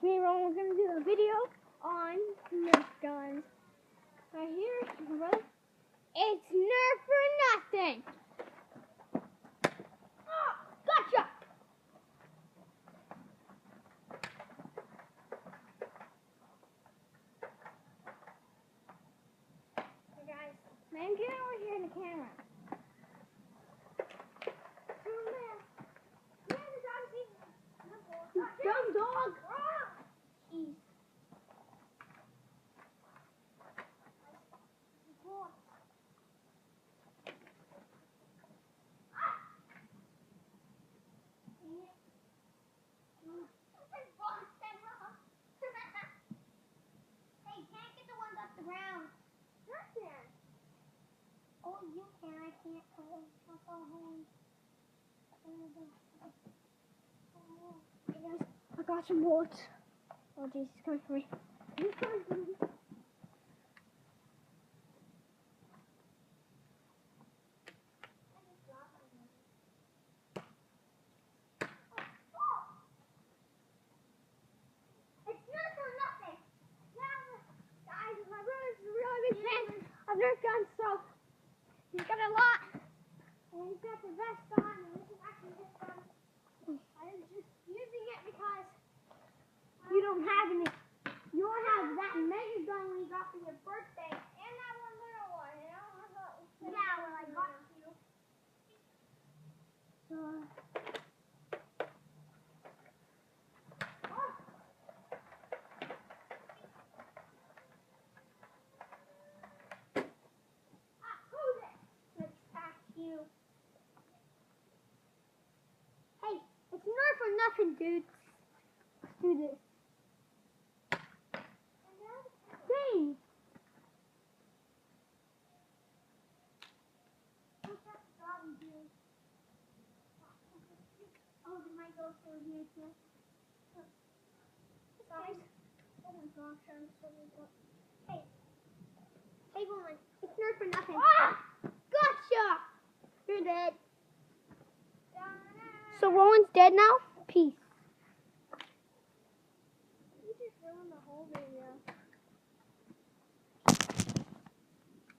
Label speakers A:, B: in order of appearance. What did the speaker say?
A: me and Roland are going to do a video on Nerf guns. Right here, it's Nerf for nothing. Oh, gotcha. Hey guys, man, get over here in the camera. Dumb dog. Jeez. Hey, can't get the ones off the ground. Sure can. Oh, you can. I can't. I'll go home. Hey guys, I got some bullets. Oh jeez, he's coming for me. He's coming for me. It's Nerf for nothing. Now, guys, my brother's a really big fan of Nerf guns, so he's got a lot. And he's got the vest on, and this is actually his gun. I'm just using it because you don't have any. You don't have that mega gun we got for your birthday, and that one little one. You know, I thought yeah, when I got you. So. Who's it? Let's ask you. Hey, it's Nerf for nothing, dude. Let's do this. Dang. Oh, they might go through here too. Guys. Oh my gosh, I'm so good. Hey. Hey, woman. It's Nerf for nothing. Ah! Gotcha! You're dead. So Roland's dead now? Peace. You just ruined the whole video.